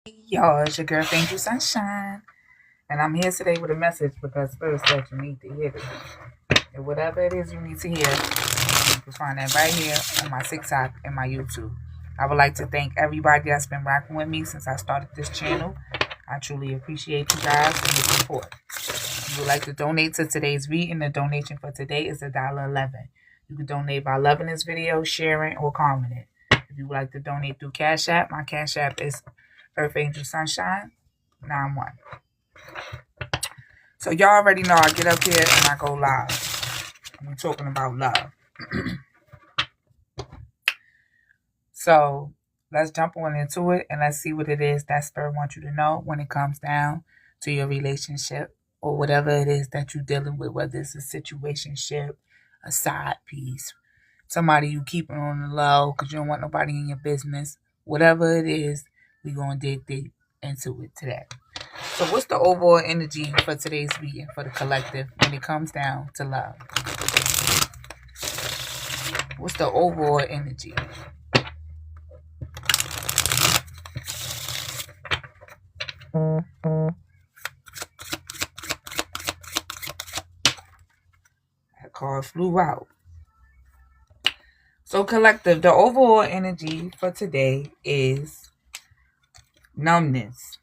Y'all, it's your girl, Angel Sunshine. And I'm here today with a message because Spirit said you need to hear this. And whatever it is you need to hear, you can find that right here on my TikTok and my YouTube. I would like to thank everybody that's been rocking with me since I started this channel. I truly appreciate you guys and your support. If you would like to donate to today's reading, the donation for today is $1.11. You can donate by loving this video, sharing, or commenting. If you would like to donate through Cash App, my Cash App is EarthAngelSunshine 91. So y'all already know I get up here and I go live. I'm talking about love. So let's jump on into it and let's see what it is that Spirit wants you to know when it comes down to your relationship or whatever it is that you're dealing with, whether it's a situationship, a side piece, somebody you keeping on the low because you don't want nobody in your business. Whatever it is, we're going to dig deep into it today. So what's the overall energy for today's reading for the collective when it comes down to love? What's the overall energy? That card flew out. So collective, the overall energy for today is numbness.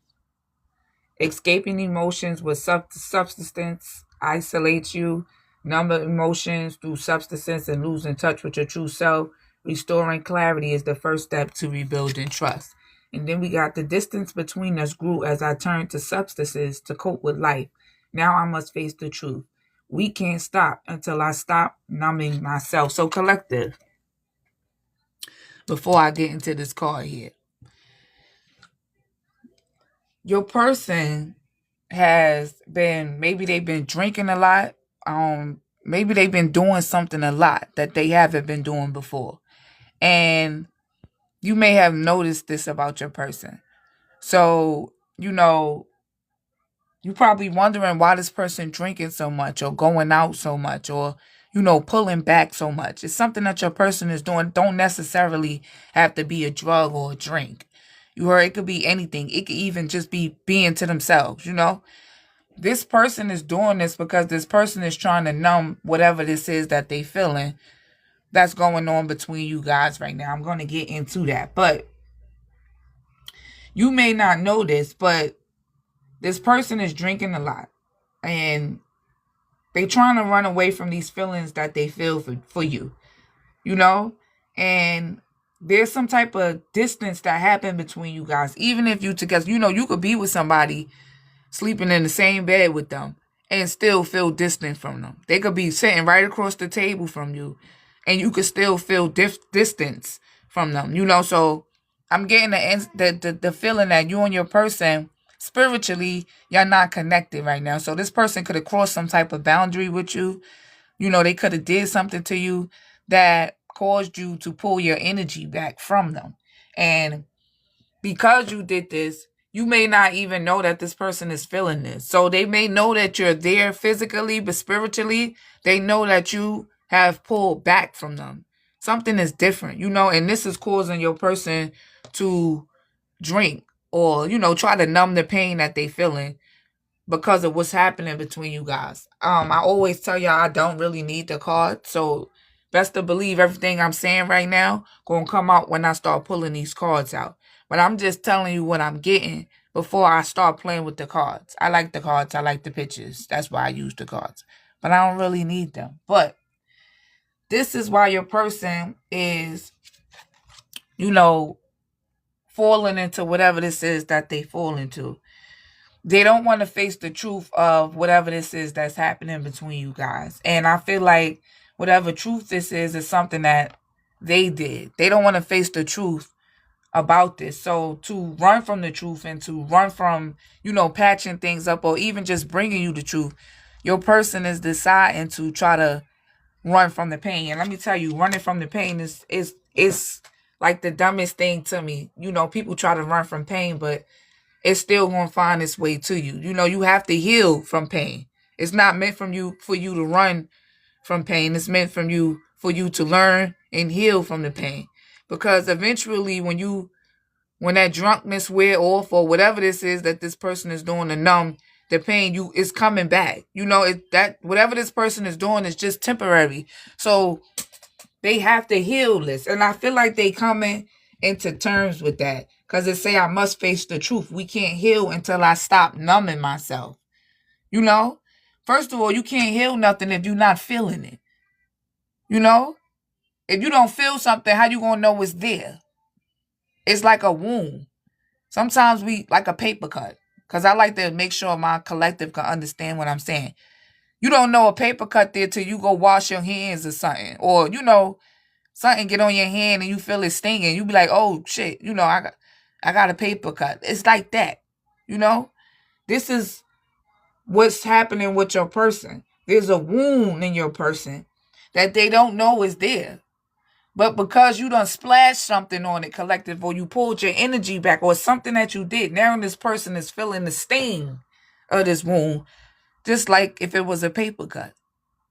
Escaping emotions with substance isolates you. Numb emotions through substance and losing touch with your true self. Restoring clarity is the first step to rebuilding trust. And then we got the distance between us grew as I turned to substances to cope with life. Now I must face the truth. We can't stop until I stop numbing myself. So collective, before I get into this card here, your person has been, maybe they've been drinking a lot. Maybe they've been doing something a lot that they haven't been doing before. And you may have noticed this about your person. So, you probably wondering why this person drinking so much or going out so much or, pulling back so much. It's something that your person is doing. Don't necessarily have to be a drug or a drink. You heard, it could be anything. It could even just be being to themselves, This person is doing this because this person is trying to numb whatever this is that they feeling that's going on between you guys right now. I'm going to get into that. But you may not know this, but this person is drinking a lot. And they trying to run away from these feelings that they feel for you. And there's some type of distance that happened between you guys. Even if you together, you could be with somebody sleeping in the same bed with them and still feel distant from them. They could be sitting right across the table from you and you could still feel distance from them, So I'm getting the feeling that you and your person, spiritually, you're not connected right now. So this person could have crossed some type of boundary with you. They could have did something to you that caused you to pull your energy back from them. And because you did this, you may not even know that this person is feeling this. So they may know that you're there physically, but spiritually, they know that you have pulled back from them. Something is different, and this is causing your person to drink or, try to numb the pain that they feeling because of what's happening between you guys. I always tell y'all I don't really need the card. So best to believe everything I'm saying right now gonna come out when I start pulling these cards out. But I'm just telling you what I'm getting before I start playing with the cards. I like the cards. I like the pictures. That's why I use the cards. But I don't really need them. But this is why your person is, falling into whatever this is that they fall into. They don't want to face the truth of whatever this is that's happening between you guys. And I feel like whatever truth this is something that they did. They don't want to face the truth about this. So to run from the truth and to run from, patching things up or even just bringing you the truth, your person is deciding to try to run from the pain. And let me tell you, running from the pain is like the dumbest thing to me. People try to run from pain, but it's still going to find its way to you. You have to heal from pain. It's not meant for you to run from pain. It's meant for you to learn and heal from the pain. Because eventually when you When that drunkenness wear off or whatever this is that this person is doing to numb the pain, you is coming back. That whatever this person is doing is just temporary. So they have to heal this. And I feel like they coming into terms with that. Because they say I must face the truth. We can't heal until I stop numbing myself. First of all, you can't heal nothing if you're not feeling it. If you don't feel something, how you gonna know it's there? It's like a wound. Sometimes we like a paper cut. Because I like to make sure my collective can understand what I'm saying. You don't know a paper cut there till you go wash your hands or something. Or, something get on your hand and you feel it stinging. You be like, oh, shit, I got a paper cut. It's like that. This is what's happening with your person. There's a wound in your person that they don't know is there. But because you done splashed something on it, collective, or you pulled your energy back, or something that you did, now this person is feeling the sting of this wound, just like if it was a paper cut.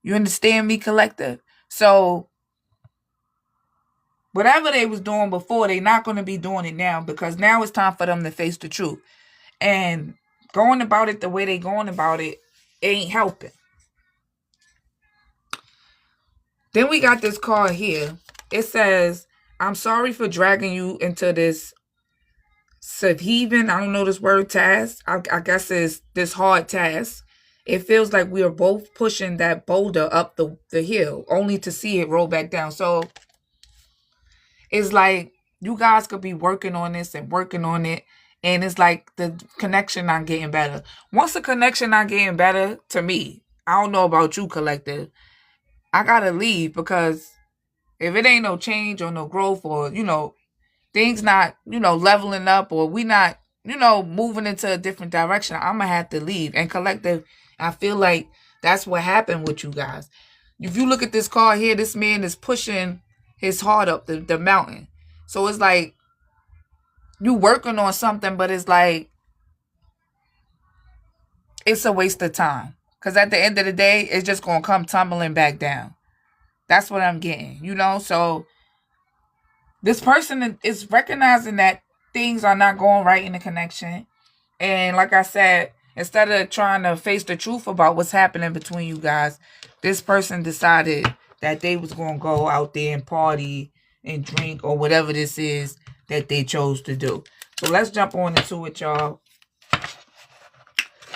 You understand me, collective? So, whatever they was doing before, they not going to be doing it now, because now it's time for them to face the truth. And going about it the way they going about it ain't helping. Then we got this card here. It says, I'm sorry for dragging you into this subheaving, I don't know this word, task. I guess it's this hard task. It feels like we are both pushing that boulder up the hill, only to see it roll back down. So it's like you guys could be working on this and working on it. And it's like the connection not getting better. Once the connection not getting better, to me, I don't know about you, collective, I gotta leave, because if it ain't no change or no growth, or, things not, leveling up, or we not, moving into a different direction, I'm going to have to leave. And collective, I feel like that's what happened with you guys. If you look at this card here, this man is pushing his heart up the mountain. So it's like you working on something, but it's like it's a waste of time. Because at the end of the day, it's just going to come tumbling back down. That's what I'm getting, So this person is recognizing that things are not going right in the connection. And like I said, instead of trying to face the truth about what's happening between you guys, this person decided that they was going to go out there and party and drink, or whatever this is that they chose to do. So let's jump on into it, y'all.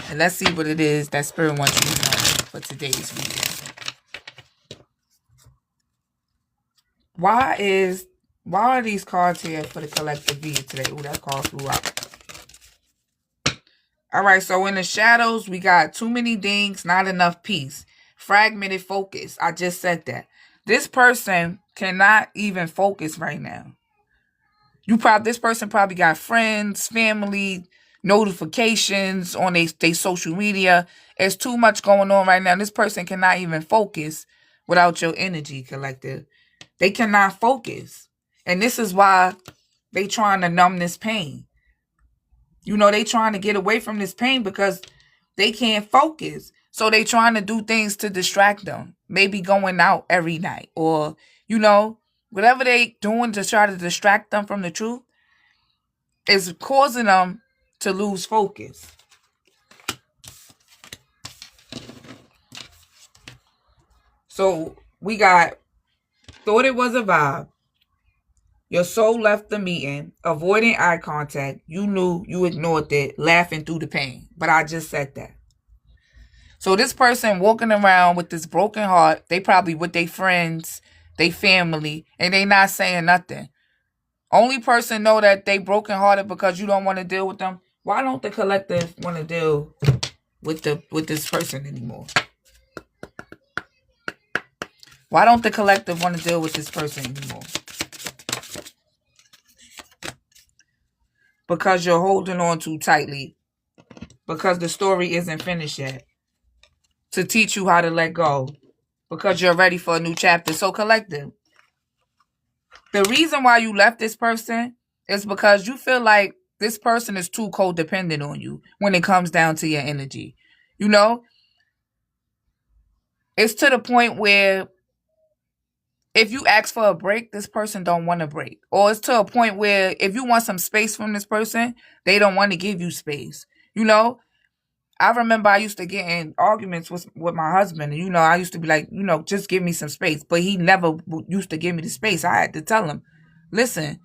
And let's see what it is that Spirit wants you to know for today's video. Why are these cards here for the collective video today? Ooh, that card flew out. All right, so in the shadows, we got too many things, not enough peace. Fragmented focus. I just said that. This person cannot even focus right now. This person probably got friends, family, notifications on their social media. There's too much going on right now. This person cannot even focus without your energy, collective. They cannot focus. And this is why they trying to numb this pain. They trying to get away from this pain because they can't focus. So they trying to do things to distract them. Maybe going out every night, or, whatever they doing to try to distract them from the truth is causing them to lose focus. So we got, thought it was a vibe. Your soul left the meeting, avoiding eye contact. You knew, you ignored it, laughing through the pain. But I just said that. So this person walking around with this broken heart, they probably with their friends, their family, and they not saying nothing. Only person know that they broken hearted because you don't want to deal with them. Why don't the collective want to deal with this person anymore? Why don't the collective want to deal with this person anymore? Because you're holding on too tightly. Because the story isn't finished yet. To teach you how to let go. Because you're ready for a new chapter. So collective, the reason why you left this person is because you feel like this person is too codependent on you when it comes down to your energy. It's to the point where if you ask for a break, this person don't want a break. Or it's to a point where if you want some space from this person, they don't want to give you space. You know, I remember I used to get in arguments with my husband. And, I used to be like, just give me some space. But he never used to give me the space. I had to tell him, listen,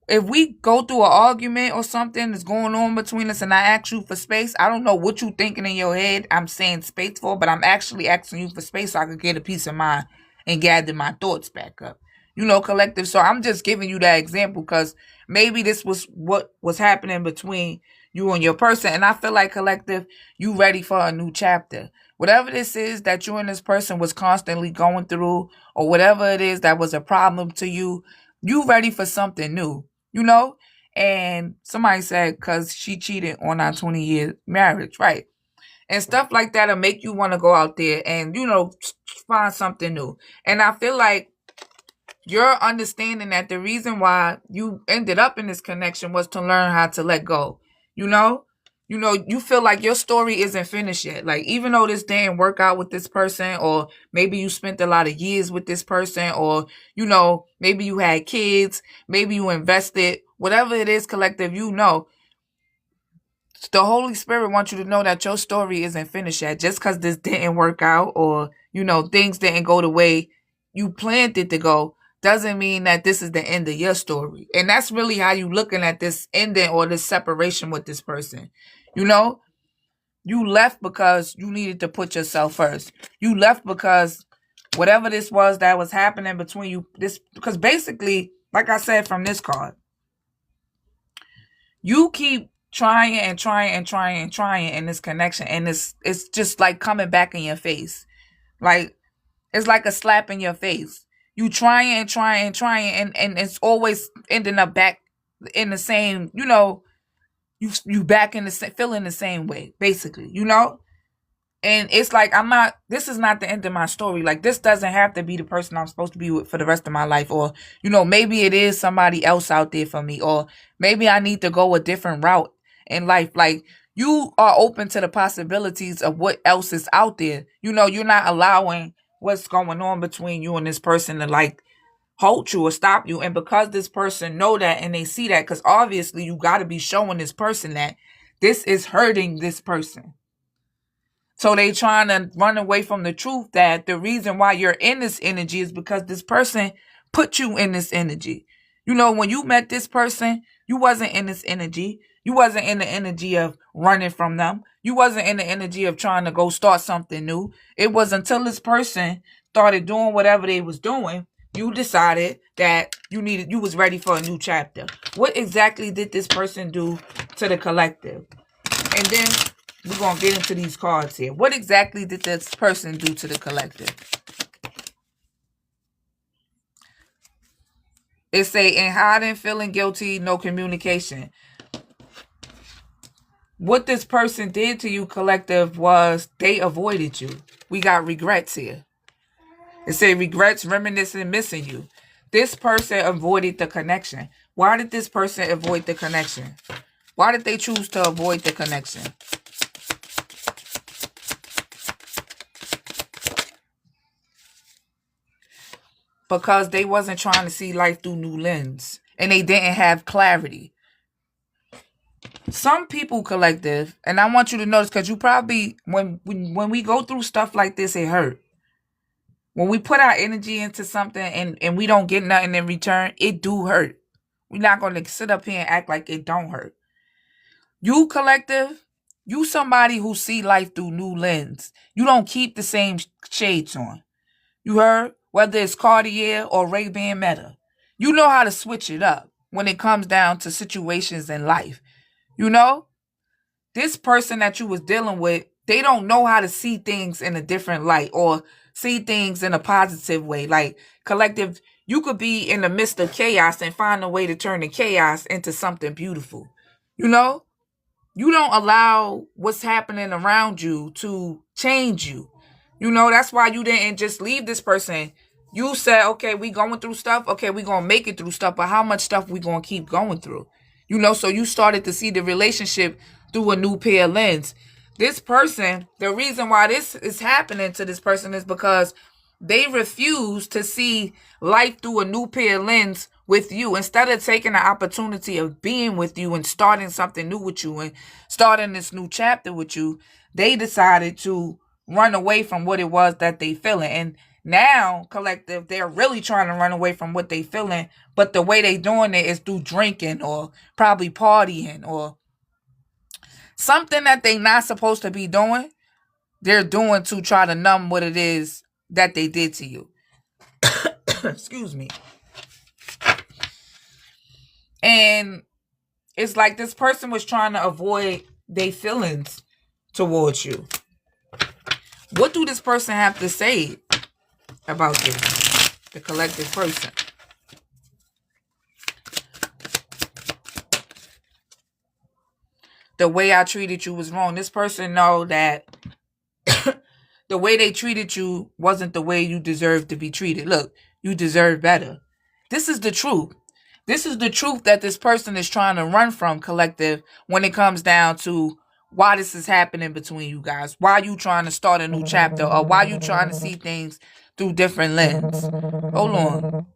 if we go through an argument or something that's going on between us and I ask you for space, I don't know what you thinking in your head I'm saying space for, but I'm actually asking you for space so I could get a peace of mind and gather my thoughts back up. Collective. So I'm just giving you that example because maybe this was what was happening between you and your person. And I feel like, collective, you ready for a new chapter. Whatever this is that you and this person was constantly going through, or whatever it is that was a problem to you, you ready for something new. And somebody said, because she cheated on our 20-year marriage, right? And stuff like that'll make you want to go out there and, find something new. And I feel like you're understanding that the reason why you ended up in this connection was to learn how to let go. You feel like your story isn't finished yet. Like, even though this didn't work out with this person, or maybe you spent a lot of years with this person, or, maybe you had kids, maybe you invested, whatever it is, collective, the Holy Spirit wants you to know that your story isn't finished yet. Just because this didn't work out, or, things didn't go the way you planned it to go, doesn't mean that this is the end of your story. And that's really how you looking at this ending or this separation with this person. You left because you needed to put yourself first. You left because whatever this was that was happening between you, because basically, like I said from this card, you keep trying and trying and trying and trying in this connection, and it's just like coming back in your face. Like, it's like a slap in your face. You trying and trying and trying, and it's always ending up back in the same, you back in the feeling the same way, basically, And it's like, this is not the end of my story. Like, this doesn't have to be the person I'm supposed to be with for the rest of my life. Or, maybe it is somebody else out there for me. Or maybe I need to go a different route in life. Like, you are open to the possibilities of what else is out there. You're not allowing what's going on between you and this person to, like, halt you or stop you. And because this person know that and they see that, because obviously you got to be showing this person that this is hurting this person. So they trying to run away from the truth that the reason why you're in this energy is because this person put you in this energy. When you met this person, you wasn't in this energy. You wasn't in the energy of running from them. You wasn't in the energy of trying to go start something new. It was until this person started doing whatever they was doing, you decided that you was ready for a new chapter. What exactly did this person do to the collective? And then we're going to get into these cards here. What exactly did this person do to the collective? It say, in hiding, feeling guilty, no communication. What this person did to you, collective, was they avoided you. We got regrets here. It say regrets, reminiscing, missing you. This person avoided the connection. Why did this person avoid the connection? Why did they choose to avoid the connection? Because they wasn't trying to see life through new lens. And they didn't have clarity. Some people, collective, and I want you to notice, because you probably, when we go through stuff like this, it hurt. When we put our energy into something and we don't get nothing in return, it do hurt. We're not going to sit up here and act like it don't hurt. You, collective, you somebody who see life through new lens. You don't keep the same shades on. You heard? Whether it's Cartier or Ray-Ban Meta. You know how to switch it up when it comes down to situations in life. This person that you was dealing with, they don't know how to see things in a different light or see things in a positive way. Like, collective, you could be in the midst of chaos and find a way to turn the chaos into something beautiful. You don't allow what's happening around you to change you. That's why you didn't just leave this person. You said, okay, we going through stuff. Okay, we going to make it through stuff. But how much stuff we going to keep going through? So you started to see the relationship through a new pair lens. This person, the reason why this is happening to this person is because They refuse to see life through a new pair of lens with you. Instead of taking the opportunity of being with you and starting something new with you and starting this new chapter with you, they decided to run away from what it was that they feeling. And now, collective, they're really trying to run away from what they feeling, but the way they doing it is through drinking or probably partying or something that they not supposed to be doing. They're doing to try to numb what it is that they did to you. Excuse me. And it's like this person was trying to avoid their feelings towards you. What do this person have to say about this? The collective person. The way I treated you was wrong. This person know that the way they treated you wasn't the way you deserve to be treated. Look, you deserve better. This is the truth. This is the truth that this person is trying to run from, collective, when it comes down to why this is happening between you guys. Why you trying to start a new chapter, or why you trying to see things through different lens. Hold on.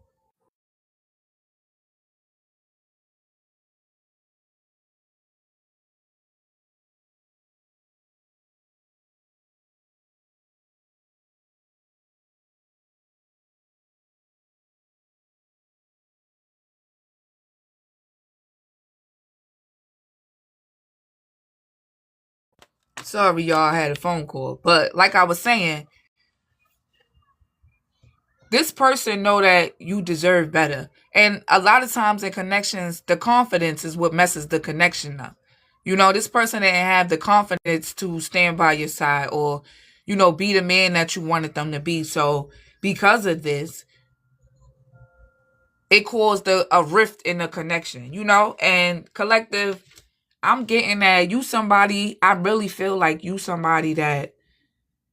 Sorry, y'all, I had a phone call. But like I was saying, this person know that you deserve better. And a lot of times in connections, the confidence is what messes the connection up. You know, this person didn't have the confidence to stand by your side or, you know, be the man that you wanted them to be. So because of this, it caused a rift in the connection, you know? And collective, I'm getting that you somebody, I really feel like you somebody that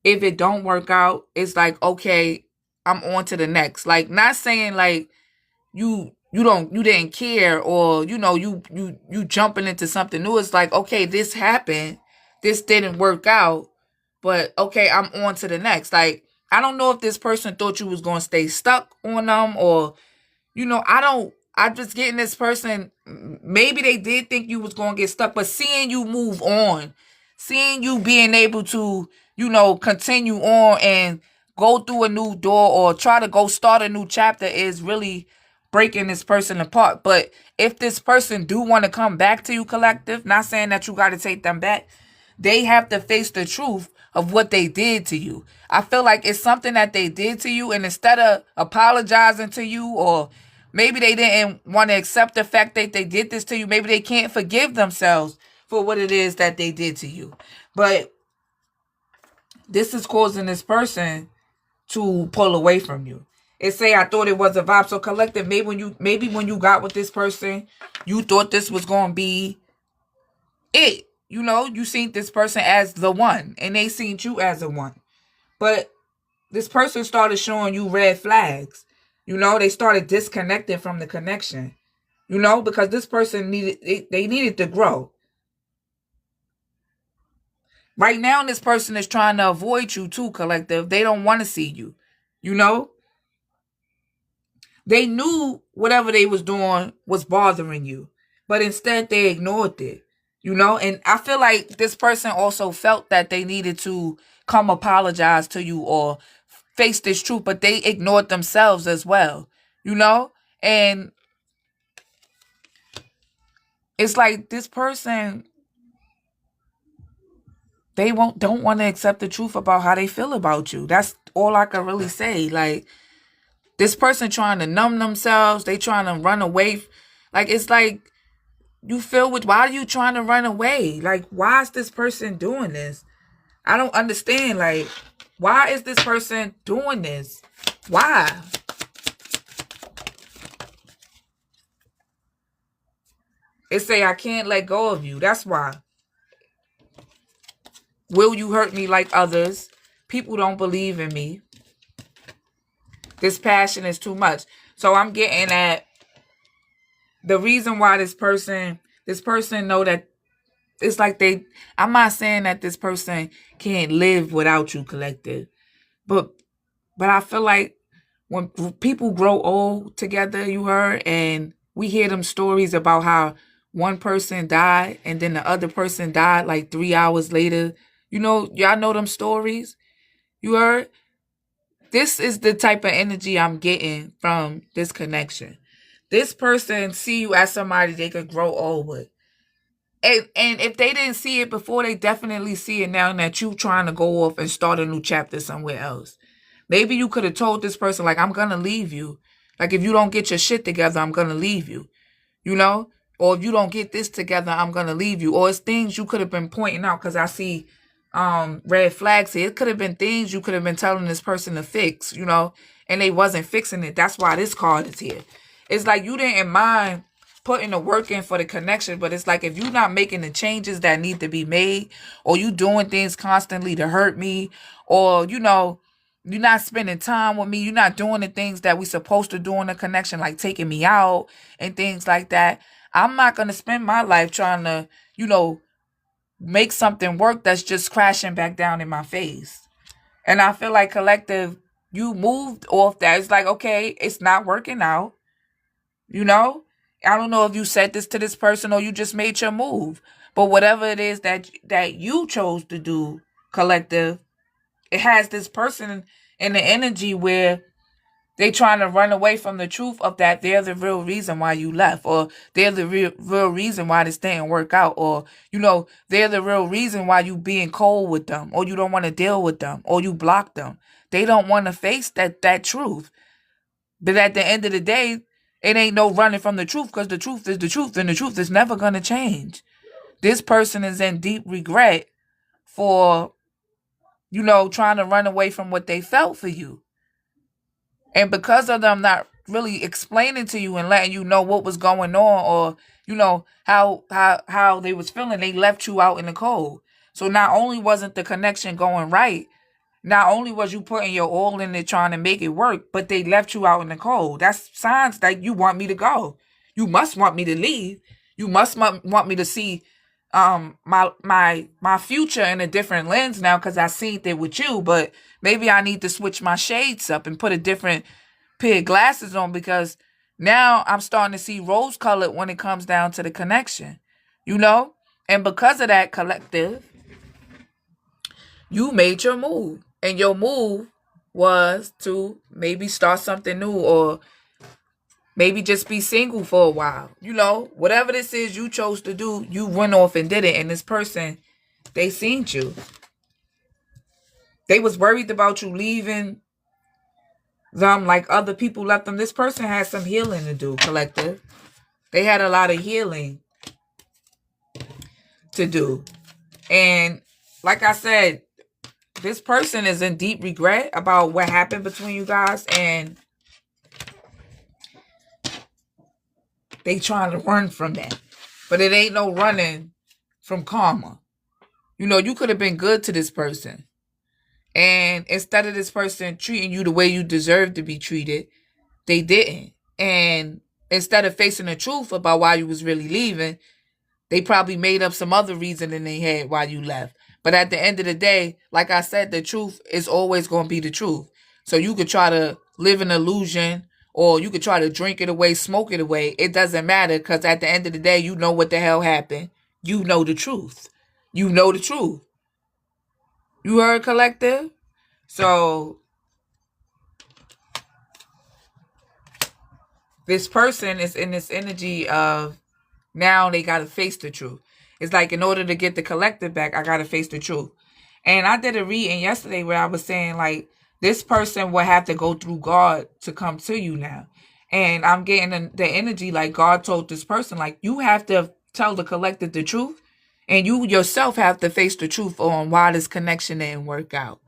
if it don't work out, it's like, okay, I'm on to the next. Like, not saying like you didn't care, or you jumping into something new. It's like, okay, this happened, this didn't work out, but okay, I'm on to the next. Like, I don't know if this person thought you was gonna stay stuck on them, or I'm just getting this person, maybe they did think you was going to get stuck, but seeing you move on, seeing you being able to, continue on and go through a new door or try to go start a new chapter is really breaking this person apart. But if this person do want to come back to you, collective, not saying that you got to take them back, they have to face the truth of what they did to you. I feel like it's something that they did to you, and instead of apologizing to you, or maybe they didn't want to accept the fact that they did this to you, maybe they can't forgive themselves for what it is that they did to you. But this is causing this person to pull away from you. It say, I thought it was a vibe. So collective, maybe when you got with this person, you thought this was gonna be it. You seen this person as the one, and they seen you as the one. But this person started showing you red flags. They started disconnecting from the connection. Because this person they needed to grow. Right now, this person is trying to avoid you too, collective. They don't want to see you. They knew whatever they was doing was bothering you, but instead they ignored it. And I feel like this person also felt that they needed to come apologize to you or face this truth, but they ignored themselves as well. And it's like this person, they don't want to accept the truth about how they feel about you. That's all I can really say. Like, this person trying to numb themselves, they trying to run away. Like, it's like, you feel with, why are you trying to run away? Like, why is this person doing this? I don't understand. Like, why is this person doing this? Why? It say, I can't let go of you. That's why. Will you hurt me like others? People don't believe in me. This passion is too much. So I'm getting at the reason why this person know that it's like I'm not saying that this person can't live without you, collective. But But I feel like when people grow old together, you heard, and we hear them stories about how one person died and then the other person died like 3 hours later. Y'all know them stories. You heard? This is the type of energy I'm getting from this connection. This person see you as somebody they could grow old with. And if they didn't see it before, they definitely see it now that you trying to go off and start a new chapter somewhere else. Maybe you could have told this person, like, I'm going to leave you. Like, if you don't get your shit together, I'm going to leave you. You know? Or if you don't get this together, I'm going to leave you. Or it's things you could have been pointing out because I see red flags here. It could have been things you could have been telling this person to fix, and they wasn't fixing it. That's why this card is here. It's like you didn't mind putting the work in for the connection, but it's like if you're not making the changes that need to be made, or you doing things constantly to hurt me, or you're not spending time with me, you're not doing the things that we supposed to do in a connection, like taking me out and things like that. I'm not gonna spend my life trying to, make something work that's just crashing back down in my face. And I feel like collective, you moved off that. It's like, okay, it's not working out. You know, I don't know if you said this to this person or you just made your move, but whatever it is that you chose to do, collective, it has this person in the energy where they trying to run away from the truth of that they're the real reason why you left, or they're the real reason why this didn't work out, or they're the real reason why you being cold with them, or you don't want to deal with them, or you block them. They don't want to face that truth. But at the end of the day, it ain't no running from the truth, because the truth is the truth, and the truth is never gonna change. This person is in deep regret for trying to run away from what they felt for you. And because of them not really explaining to you and letting you know what was going on, or how they was feeling, they left you out in the cold. So not only wasn't the connection going right, not only was you putting your all in it trying to make it work, but they left you out in the cold. That's signs that you want me to go. You must want me to leave. You must want me to see my future in a different lens now, because I seen it with you. But maybe I need to switch my shades up and put a different pair of glasses on, because now I'm starting to see rose colored when it comes down to the connection. And because of that, collective, you made your move. And your move was to maybe start something new, or maybe just be single for a while. Whatever this is you chose to do, you went off and did it. And this person, they seen you. They was worried about you leaving them like other people left them. This person had some healing to do, collective. They had a lot of healing to do. And like I said, this person is in deep regret about what happened between you guys, and they trying to run from that. But it ain't no running from karma. You could have been good to this person. And instead of this person treating you the way you deserve to be treated, they didn't. And instead of facing the truth about why you was really leaving, they probably made up some other reason in their head why you left. But at the end of the day, like I said, the truth is always going to be the truth. So you could try to live an illusion, or you could try to drink it away, smoke it away. It doesn't matter, because at the end of the day, you know what the hell happened. You know the truth. You know the truth. You heard, collective? So this person is in this energy of now they got to face the truth. It's like, in order to get the collective back, I got to face the truth. And I did a reading yesterday where I was saying, like, this person will have to go through God to come to you now. And I'm getting the energy like God told this person, like, you have to tell the collective the truth. And you yourself have to face the truth on why this connection didn't work out.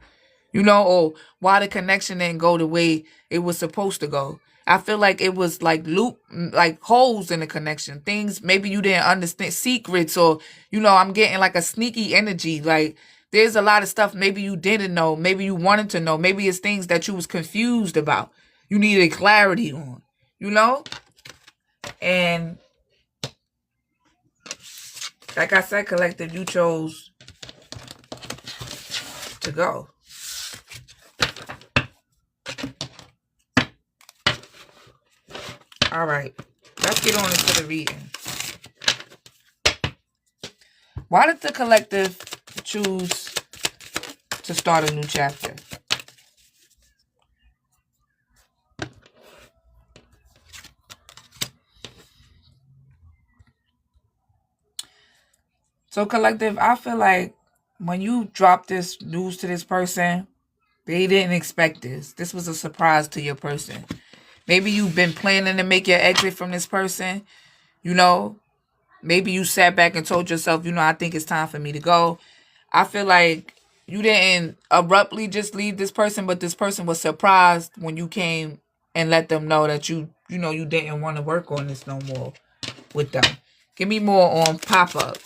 Or why the connection didn't go the way it was supposed to go. I feel like it was like holes in the connection. Things maybe you didn't understand, secrets, or, I'm getting like a sneaky energy. Like, there's a lot of stuff maybe you didn't know. Maybe you wanted to know. Maybe it's things that you was confused about. You needed clarity on, And like I said, collective, you chose to go. All right. Let's get on into the reading. Why did the collective choose to start a new chapter? So, collective, I feel like when you drop this news to this person, they didn't expect this. This was a surprise to your person. Maybe you've been planning to make your exit from this person, you know. Maybe you sat back and told yourself, I think it's time for me to go. I feel like you didn't abruptly just leave this person, but this person was surprised when you came and let them know that you didn't want to work on this no more with them. Give me more on pop-up.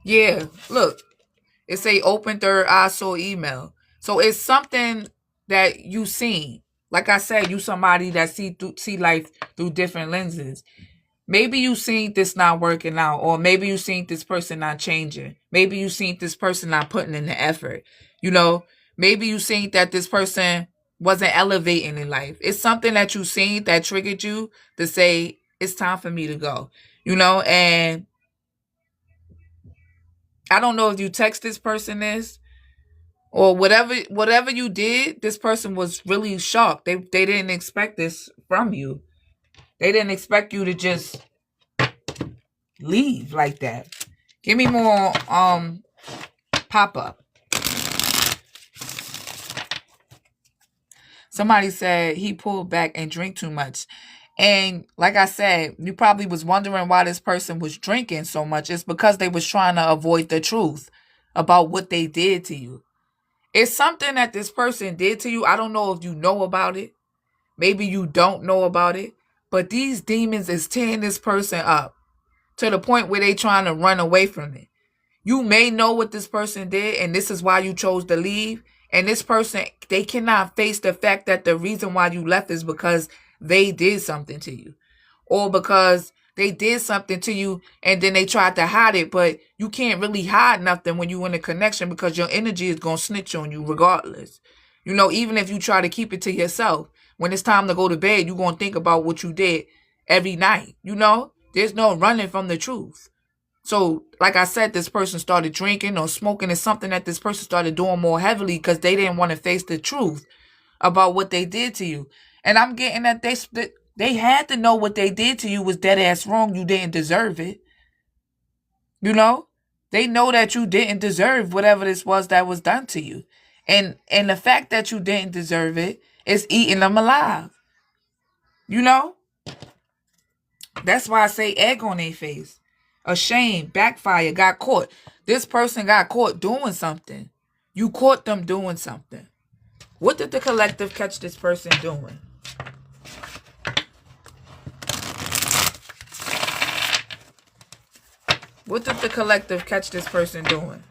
Yeah, look. It say open third eye saw email. So it's something that you seen. Like I said, you somebody that see life through different lenses. Maybe you seen this not working out, or maybe you seen this person not changing. Maybe you seen this person not putting in the effort. Maybe you seen that this person wasn't elevating in life. It's something that you seen that triggered you to say it's time for me to go. And I don't know if you text this person this or whatever you did. This person was really shocked. They didn't expect this from you. They didn't expect you to just leave like that. Give me more pop-up. Somebody said he pulled back and drank too much. And like I said, you probably was wondering why this person was drinking so much. It's because they was trying to avoid the truth about what they did to you. It's something that this person did to you. I don't know if you know about it. Maybe you don't know about it. But these demons is tearing this person up to the point where they trying to run away from it. You may know what this person did, and this is why you chose to leave. And this person, they cannot face the fact that the reason why you left is because they did something to you. Or because they did something to you and then they tried to hide it. But you can't really hide nothing when you're in a connection because your energy is going to snitch on you regardless. Even if you try to keep it to yourself, when it's time to go to bed, you're going to think about what you did every night. There's no running from the truth. So, like I said, this person started drinking or smoking. Is something that this person started doing more heavily because they didn't want to face the truth about what they did to you. And I'm getting that they had to know what they did to you was dead ass wrong. You didn't deserve it. They know that you didn't deserve whatever this was that was done to you. And the fact that you didn't deserve it is eating them alive. That's why I say egg on their face. Ashamed, backfire, got caught. This person got caught doing something. You caught them doing something. What did the collective catch this person doing? What did the collective catch this person doing?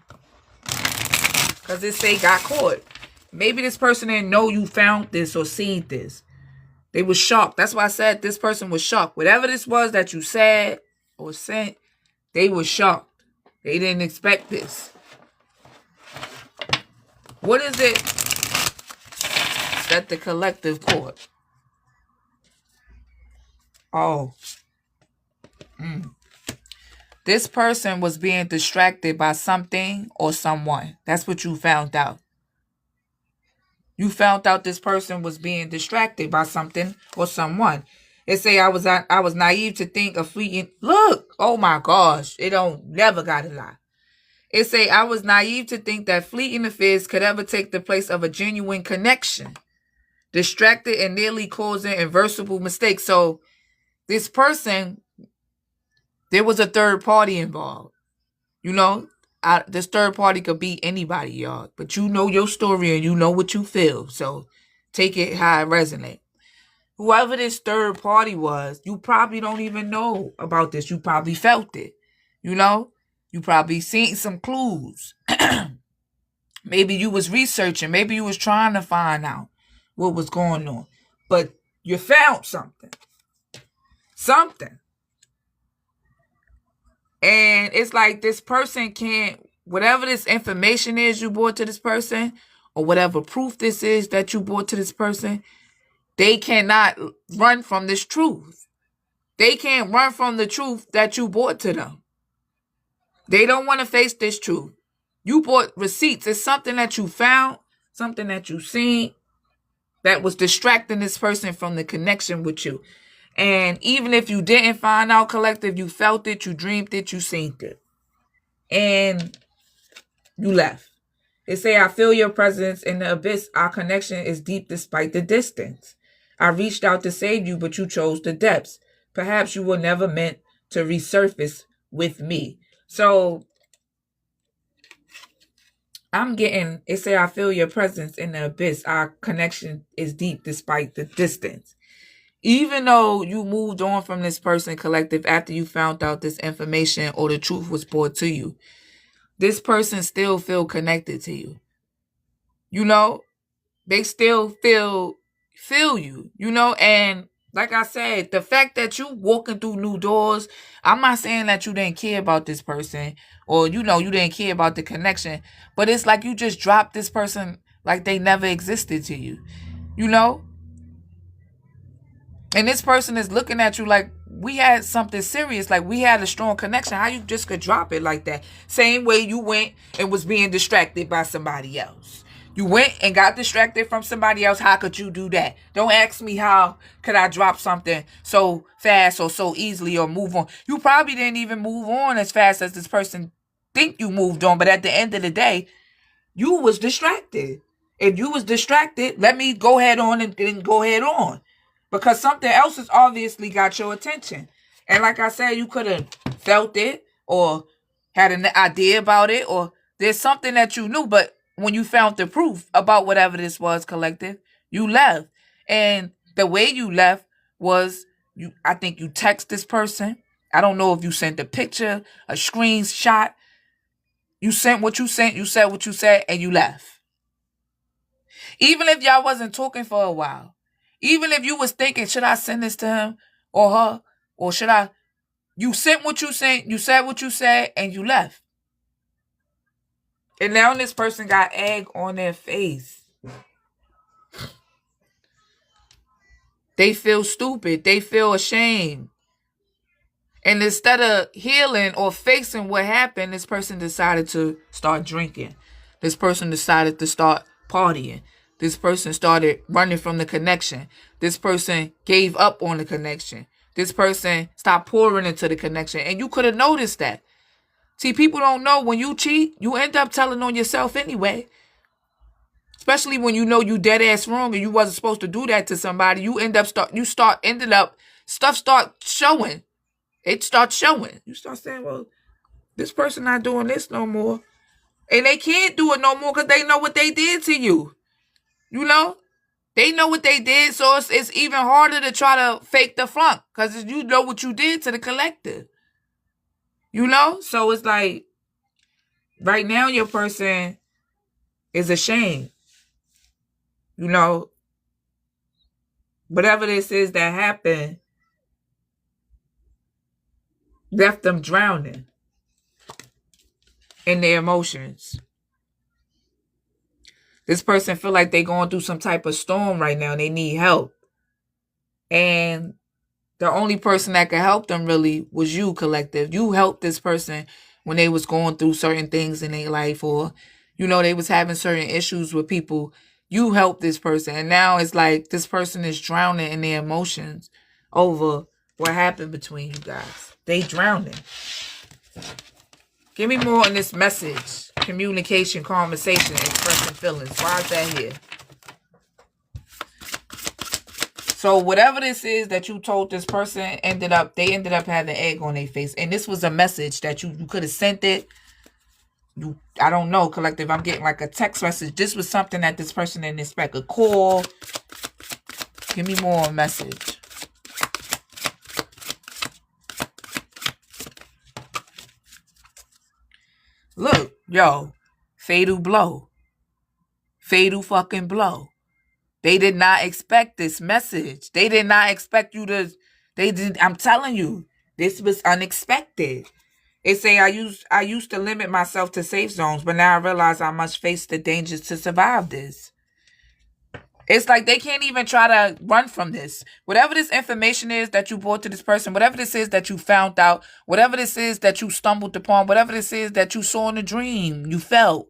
Because it say got caught. Maybe this person didn't know you found this or seen this. They was shocked. That's why I said this person was shocked. Whatever this was that you said or sent, they were shocked. They didn't expect this. What is it that the collective caught? Oh. This person was being distracted by something or someone. That's what you found out. You found out this person was being distracted by something or someone. It say I was naive to think of fleeting. Look, oh my gosh, it don't never gotta lie. It say I was naive to think that fleeting affairs could ever take the place of a genuine connection. Distracted and nearly causing irreversible mistakes. So this person, there was a third party involved. This third party could be anybody, y'all. But you know your story and you know what you feel. So take it how it resonates. Whoever this third party was, you probably don't even know about this. You probably felt it. You probably seen some clues. Maybe you was researching. Maybe you was trying to find out what was going on. But you found something. Something. And it's like this person can't, whatever this information is you brought to this person, or whatever proof this is that you brought to this person, they cannot run from this truth. They can't run from the truth that you brought to them. They don't want to face this truth. You bought receipts. It's something that you found, something that you seen that was distracting this person from the connection with you. And even if you didn't find out, collective, you felt it, you dreamed it, you seen it. And you left. They say, I feel your presence in the abyss. Our connection is deep despite the distance. I reached out to save you, but you chose the depths. Perhaps you were never meant to resurface with me. So I'm getting, it say, I feel your presence in the abyss. Our connection is deep despite the distance. Even though you moved on from this person, collective, after you found out this information or the truth was brought to you, this person still feel connected to you. You know, they still feel you, you know, and like I said, the fact that you walking through new doors, I'm not saying that you didn't care about this person or, you know, you didn't care about the connection, but it's like you just dropped this person like they never existed to you, you know? And this person is looking at you like we had something serious, like we had a strong connection. How you just could drop it like that? Same way you went and was being distracted by somebody else. You went and got distracted from somebody else. How could you do that? Don't ask me how could I drop something so fast or so easily or move on. You probably didn't even move on as fast as this person think you moved on. But at the end of the day, you was distracted. If you was distracted, let me go head on and go head on. Because something else has obviously got your attention. And like I said, you could have felt it or had an idea about it, or there's something that you knew, but when you found the proof about whatever this was, collective, you left. And the way you left was, I think you text this person. I don't know if you sent a picture, a screenshot. You sent what you sent, you said what you said, and you left. Even if y'all wasn't talking for a while. Even if you was thinking, should I send this to him or her? Or should I? You sent what you sent, you said what you said, and you left. And now this person got egg on their face. They feel stupid. They feel ashamed. And instead of healing or facing what happened, this person decided to start drinking. This person decided to start partying. This person started running from the connection. This person gave up on the connection. This person stopped pouring into the connection. And you could have noticed that. See, people don't know when you cheat, you end up telling on yourself anyway. Especially when you know you dead ass wrong and you wasn't supposed to do that to somebody. You stuff start showing. It starts showing. You start saying, well, this person not doing this no more. And they can't do it no more because they know what they did to you. You know? They know what they did, so it's even harder to try to fake the flunk because you know what you did to the collective. You know? So it's like, right now your person is ashamed. You know? Whatever this is that happened left them drowning in their emotions. This person feel like they going through some type of storm right now and they need help. And the only person that could help them really was you, collective. You helped this person when they was going through certain things in their life, or, you know, they was having certain issues with people. You helped this person. And now it's like this person is drowning in their emotions over what happened between you guys. They drowning. Give me more on this message. Communication, conversation, expressing feelings. Why is that here? So whatever this is that you told this person, they ended up having egg on their face. And this was a message that you could have sent it. I don't know, collective. I'm getting like a text message. This was something that this person didn't expect. A call. Give me more on message. Look, yo, fatal blow. Fatal fucking blow. They did not expect this message. They did not expect you to, I'm telling you, this was unexpected. It say I used to limit myself to safe zones, but now I realize I must face the dangers to survive this. It's like they can't even try to run from this. Whatever this information is that you brought to this person, whatever this is that you found out, whatever this is that you stumbled upon, whatever this is that you saw in a dream, you felt.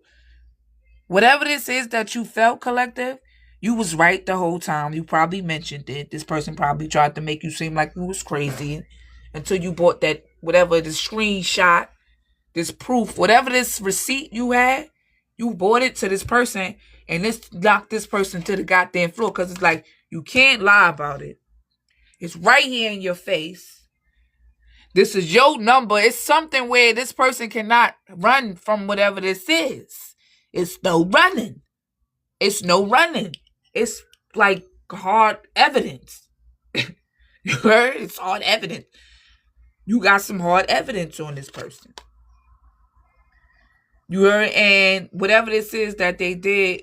Whatever this is that you felt, collective, you was right the whole time. You probably mentioned it. This person probably tried to make you seem like you was crazy until you bought that, whatever, the screenshot, this proof, whatever this receipt you had, you bought it to this person and this locked this person to the goddamn floor because it's like, you can't lie about it. It's right here in your face. This is your number. It's something where this person cannot run from whatever this is. It's no running. It's no running. It's like hard evidence. You heard? It's hard evidence. You got some hard evidence on this person. You heard? And whatever this is that they did,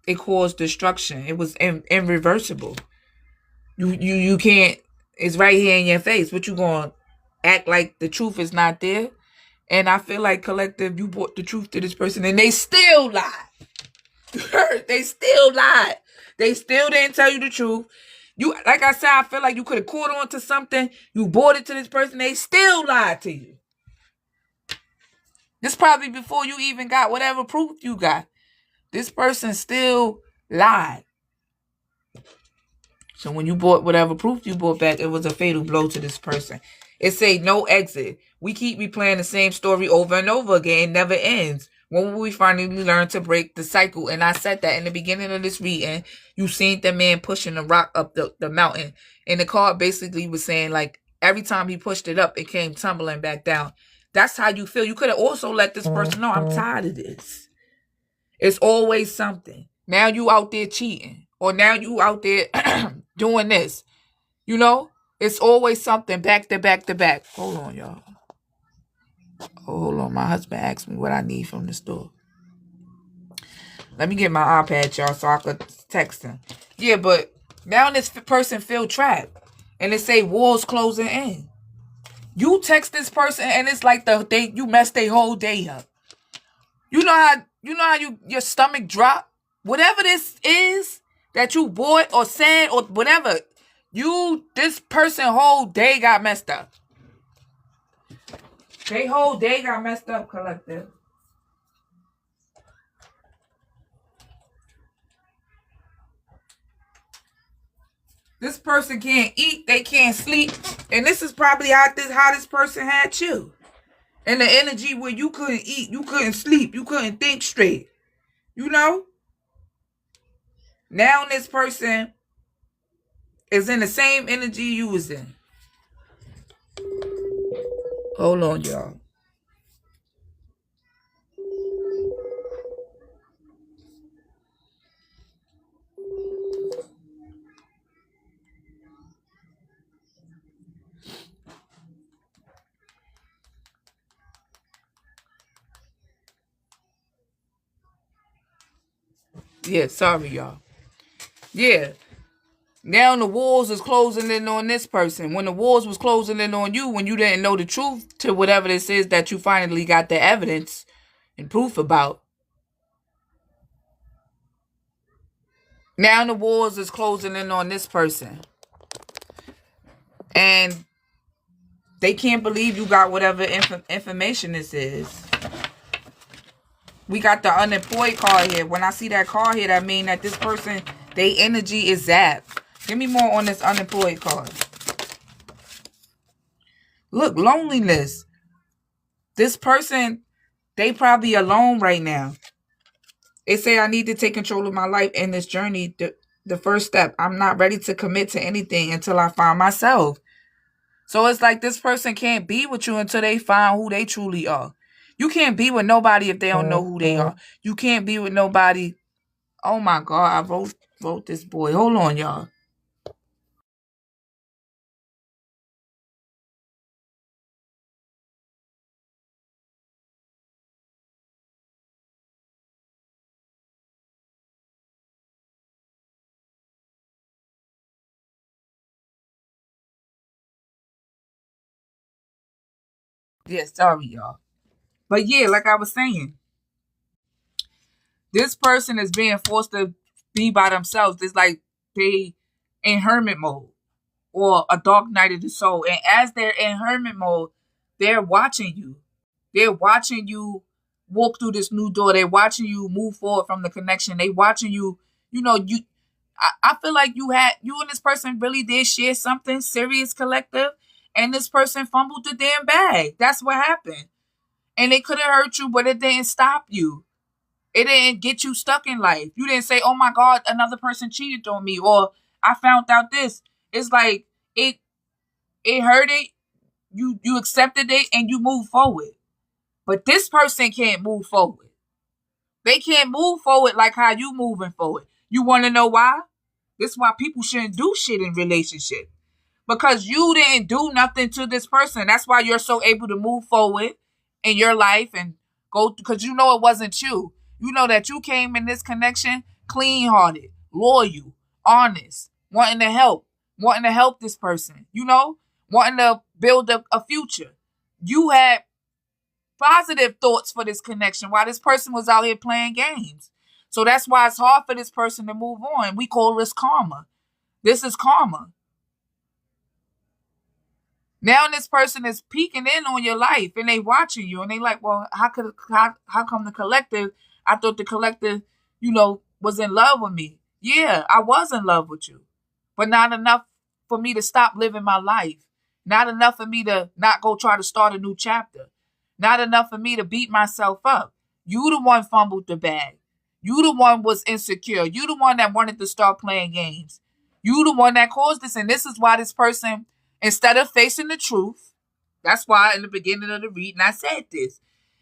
it caused destruction. It was irreversible. You can't. It's right here in your face. What you gonna act like the truth is not there? And I feel like, collective, you brought the truth to this person and they still lied. You heard? They still lied. They still didn't tell you the truth. You, like I said, I feel like you could have caught on to something. You bought it to this person. They still lied to you. This probably before you even got whatever proof you got. This person still lied. So when you bought whatever proof you bought back, it was a fatal blow to this person. It say no exit. We keep replaying the same story over and over again. It never ends. When will we finally learn to break the cycle? And I said that in the beginning of this reading. You seen the man pushing the rock up the mountain. And the card basically was saying, like, every time he pushed it up, it came tumbling back down. That's how you feel. You could have also let this person know, I'm tired of this. It's always something. Now you out there cheating. Or now you out there doing this. You know? It's always something back to back to back. Hold on, y'all. Hold on. My husband asked me what I need from the store. Let me get my iPad, y'all, so I could text him. Yeah, but now this person feel trapped. And it say walls closing in. You text this person and it's like you messed their whole day up. You know how your stomach drop? Whatever this is that you bought or said or whatever, this person whole day got messed up. They whole day got messed up, collective. This person can't eat, they can't sleep. And this is probably how this person had you. And the energy where you couldn't eat, you couldn't sleep, you couldn't think straight. You know? Now this person is in the same energy you was in. Hold on, y'all. Yeah, sorry, y'all. Yeah. Now the walls is closing in on this person. When the walls was closing in on you, when you didn't know the truth to whatever this is that you finally got the evidence and proof about. Now the walls is closing in on this person. And they can't believe you got whatever information this is. We got the unemployed card here. When I see that card here, that means that this person, their energy is zapped. Give me more on this unemployed card. Look, loneliness. This person, they probably alone right now. They say I need to take control of my life in this journey. The first step, I'm not ready to commit to anything until I find myself. So it's like this person can't be with you until they find who they truly are. You can't be with nobody if they don't know who they are. You can't be with nobody. Oh my God, I wrote this boy. Hold on, y'all. Yeah, sorry, y'all. But yeah, like I was saying, this person is being forced to be by themselves. It's like they in hermit mode or a dark night of the soul. And as they're in hermit mode, they're watching you. They're watching you walk through this new door. They're watching you move forward from the connection. They watching you, you I feel like you and this person really did share something serious collective, and this person fumbled the damn bag. That's what happened. And it could have hurt you, but it didn't stop you. It didn't get you stuck in life. You didn't say, "Oh my God, another person cheated on me," or "I found out this." It's like it hurt it. You accepted it and you move forward. But this person can't move forward. They can't move forward like how you moving forward. You want to know why? This is why people shouldn't do shit in relationships. Because you didn't do nothing to this person. That's why you're so able to move forward in your life and go, because you know it wasn't you. You know that you came in this connection clean-hearted, loyal, honest, wanting to help this person, wanting to build a future. You had positive thoughts for this connection while this person was out here playing games. So that's why it's hard for this person to move on. We call this karma. This is karma. Now this person is peeking in on your life and they watching you and they like, well, how come the collective, I thought the collective, was in love with me. Yeah, I was in love with you. But not enough for me to stop living my life. Not enough for me to not go try to start a new chapter. Not enough for me to beat myself up. You the one fumbled the bag. You the one was insecure. You the one that wanted to start playing games. You the one that caused this. And this is why this person, instead of facing the truth, that's why in the beginning of the reading I said this.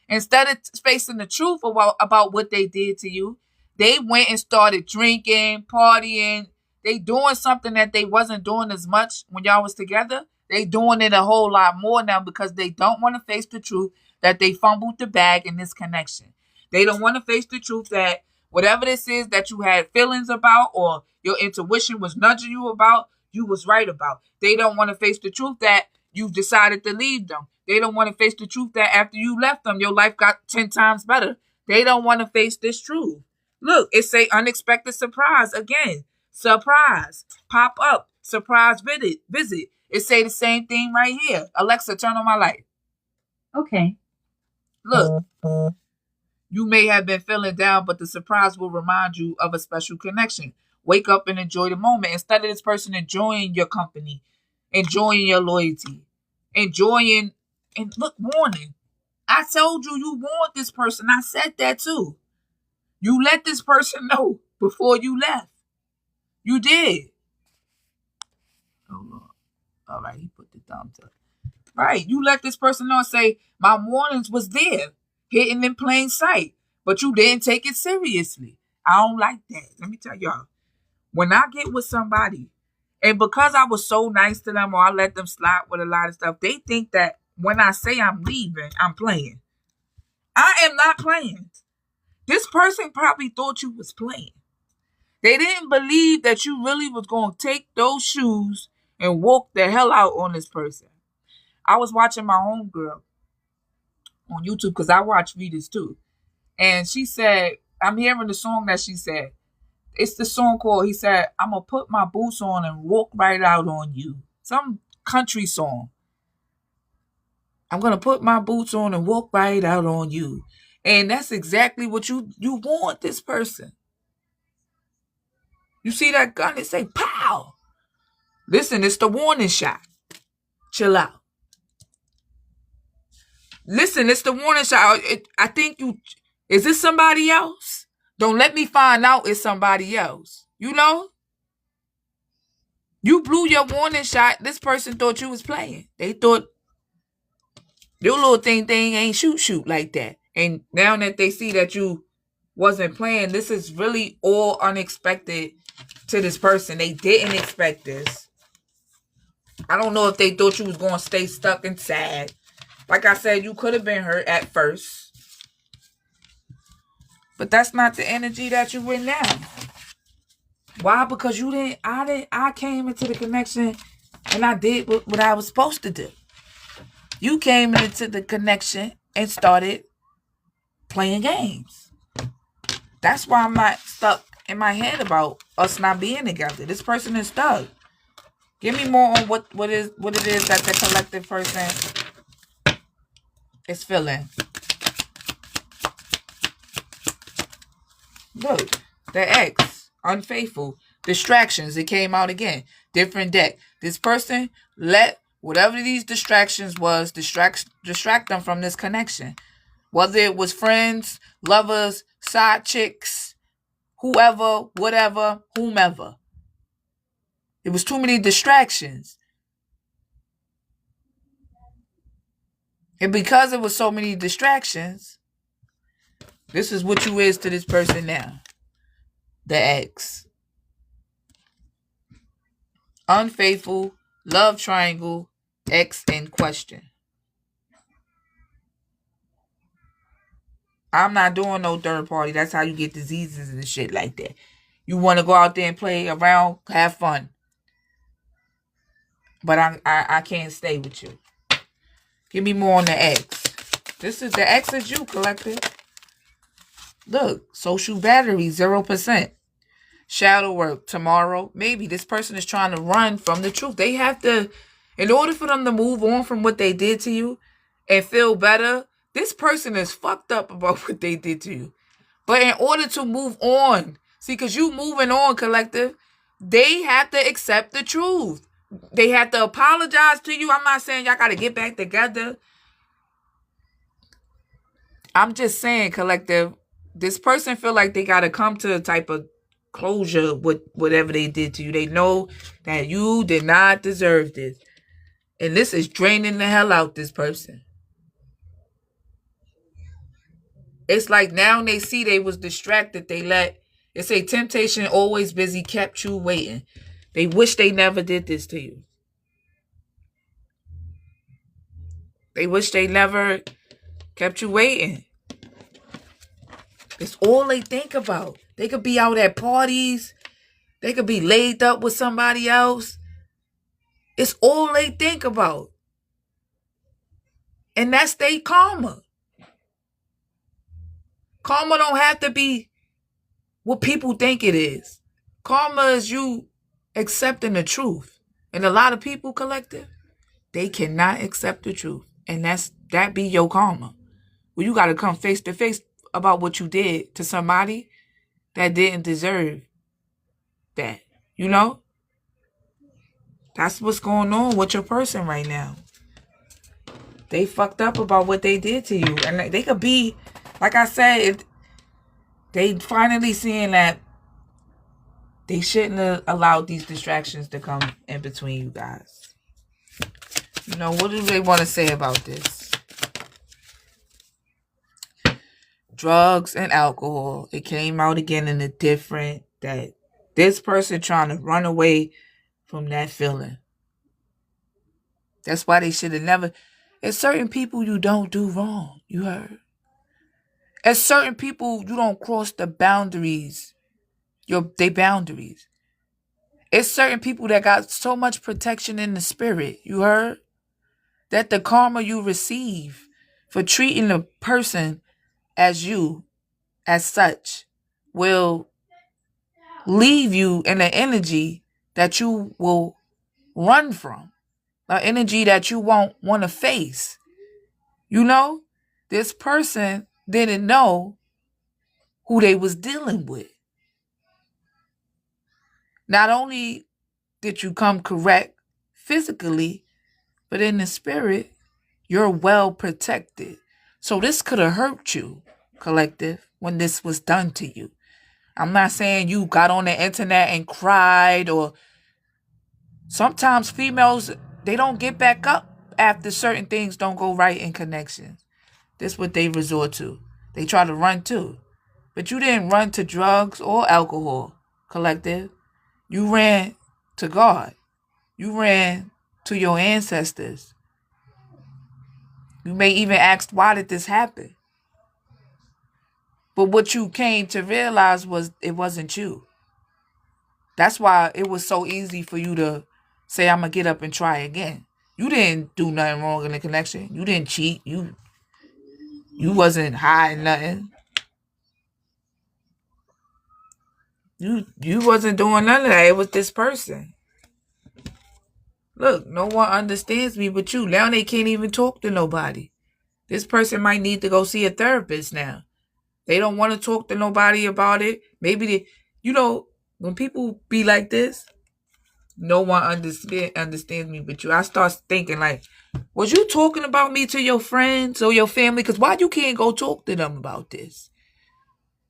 Instead of facing the truth about what they did to you, they went and started drinking, partying. They doing something that they wasn't doing as much when y'all was together. They doing it a whole lot more now because they don't want to face the truth that they fumbled the bag in this connection. They don't want to face the truth that whatever this is that you had feelings about or your intuition was nudging you about, you was right about. They don't want to face the truth that you've decided to leave them. They don't want to face the truth that after you left them, your life got 10 times better. They don't want to face this truth. Look, it say unexpected surprise again. Surprise. Pop up. Surprise visit. It say the same thing right here. Alexa, turn on my light. Okay. Look, you may have been feeling down, but the surprise will remind you of a special connection. Wake up and enjoy the moment. Instead of this person enjoying your company, enjoying your loyalty, enjoying, and look, warning. I told you want this person. I said that too. You let this person know before you left. You did. Oh, Lord. All right, he put the thumbs up. Right, you let this person know and say, my warnings was there, hidden in plain sight, but you didn't take it seriously. I don't like that. Let me tell y'all, when I get with somebody, and because I was so nice to them or I let them slide with a lot of stuff, they think that when I say I'm leaving, I'm playing. I am not playing. This person probably thought you was playing. They didn't believe that you really was going to take those shoes and walk the hell out on this person. I was watching my homegirl on YouTube because I watch readers too. And she said, I'm hearing the song that she said. It's the song called, he said, I'm going to put my boots on and walk right out on you. Some country song. I'm going to put my boots on and walk right out on you. And that's exactly what you want this person. You see that gun? It say, pow. Listen, it's the warning shot. Chill out. Listen, it's the warning shot. I think is this somebody else? Don't let me find out it's somebody else. You know? You blew your warning shot. This person thought you was playing. They thought your little thing ain't shoot like that. And now that they see that you wasn't playing, this is really all unexpected to this person. They didn't expect this. I don't know if they thought you was going to stay stuck and sad. Like I said, you could have been hurt at first. But that's not the energy that you in now. Why? Because I came into the connection and I did what I was supposed to do. You came into the connection and started playing games. That's why I'm not stuck in my head about us not being together. This person is stuck. Give me more on what it is that the collective person is feeling. Look, the ex, unfaithful, distractions. It came out again. Different deck. This person let whatever these distractions was distract them from this connection. Whether it was friends, lovers, side chicks, whoever, whatever, whomever. It was too many distractions. And because it was so many distractions, this is what you is to this person now. The ex. Unfaithful, love triangle, ex in question. I'm not doing no third party. That's how you get diseases and shit like that. You want to go out there and play around, have fun. But I can't stay with you. Give me more on the ex. This is the ex is you, collective. Look, social battery, 0%. Shadow work tomorrow. Maybe this person is trying to run from the truth. They have to, in order for them to move on from what they did to you and feel better, this person is fucked up about what they did to you. But in order to move on, see, because you moving on, collective, they have to accept the truth. They have to apologize to you. I'm not saying y'all got to get back together. I'm just saying, collective, this person feel like they got to come to a type of closure with whatever they did to you. They know that you did not deserve this. And this is draining the hell out this person. It's like now they see they was distracted. They say temptation always busy kept you waiting. They wish they never did this to you. They wish they never kept you waiting. It's all they think about. They could be out at parties. They could be laid up with somebody else. It's all they think about. And that's their karma. Karma don't have to be what people think it is. Karma is you accepting the truth. And a lot of people, collective, they cannot accept the truth. And that be your karma. Well, you got to come face to face about what you did to somebody that didn't deserve that. You know? That's what's going on with your person right now. They fucked up about what they did to you. And they could be, like I said, they finally seeing that they shouldn't have allowed these distractions to come in between you guys. You know, what do they want to say about this? Drugs and alcohol. It came out again in a different, that this person trying to run away from that feeling. That's why they should have never. There's certain people you don't do wrong. You heard? There's certain people you don't cross the boundaries. They boundaries. It's certain people that got so much protection in the spirit. You heard? That the karma you receive for treating a person as you, as such, will leave you in an energy that you will run from. An energy that you won't want to face. You know? This person didn't know who they was dealing with. Not only did you come correct physically, but in the spirit, you're well protected. So this could have hurt you, collective, when this was done to you. I'm not saying you got on the internet and cried, or sometimes females, they don't get back up after certain things don't go right in connections. This is what they resort to. They try to run too. But you didn't run to drugs or alcohol, collective. You ran to God. You ran to your ancestors. You may even ask, why did this happen? But what you came to realize was it wasn't you. That's why it was so easy for you to say, I'm going to get up and try again. You didn't do nothing wrong in the connection. You didn't cheat. You wasn't hiding nothing. You wasn't doing none of that. It was this person. Look, no one understands me but you. Now they can't even talk to nobody. This person might need to go see a therapist now. They don't want to talk to nobody about it. Maybe when people be like this, no one understands me but you. I start thinking like, was you talking about me to your friends or your family? Because why you can't go talk to them about this?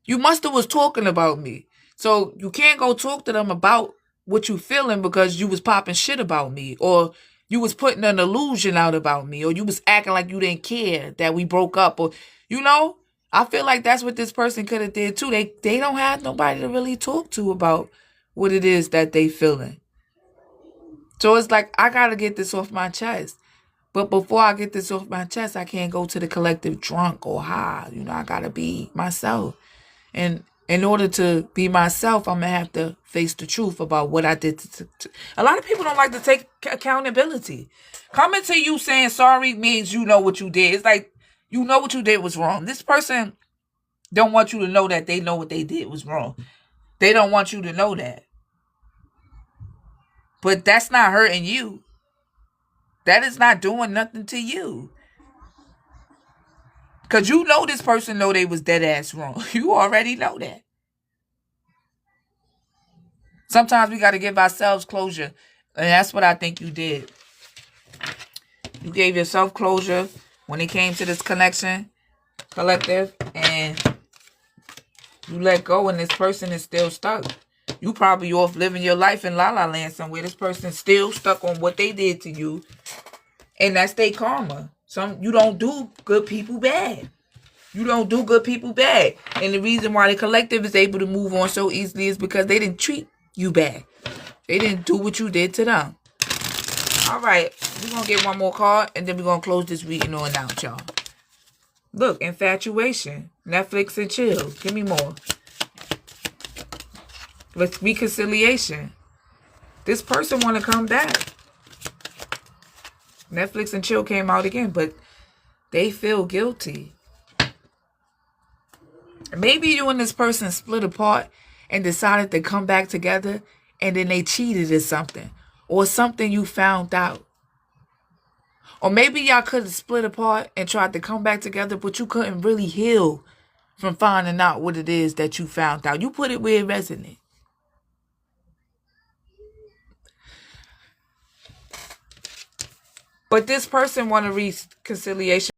You must have was talking about me. So you can't go talk to them about what you feeling because you was popping shit about me, or you was putting an illusion out about me, or you was acting like you didn't care that we broke up, or I feel like that's what this person could have did too. They don't have nobody to really talk to about what it is that they feeling. So it's like I gotta get this off my chest. But before I get this off my chest, I can't go to the collective drunk or high. I gotta be myself. And in order to be myself, I'm going to have to face the truth about what I did. A lot of people don't like to take accountability. Coming to you saying sorry means you know what you did. It's like you know what you did was wrong. This person don't want you to know that they know what they did was wrong. They don't want you to know that. But that's not hurting you. That is not doing nothing to you. Because you know this person know they was dead ass wrong. You already know that. Sometimes we got to give ourselves closure. And that's what I think you did. You gave yourself closure when it came to this collective. And you let go and this person is still stuck. You probably off living your life in La La Land somewhere. This person's still stuck on what they did to you. And that's their karma. You don't do good people bad. You don't do good people bad. And the reason why the collective is able to move on so easily is because they didn't treat you bad. They didn't do what you did to them. All right. We're going to get one more card. And then we're going to close this reading on out, y'all. Look, infatuation. Netflix and chill. Give me more. Let's reconciliation. This person want to come back. Netflix and chill came out again. But they feel guilty. Maybe you and this person split apart and decided to come back together, and then they cheated or something. Or something you found out. Or maybe y'all could have split apart and tried to come back together, but you couldn't really heal from finding out what it is that you found out. You put it where it resonates. But this person want a reconciliation.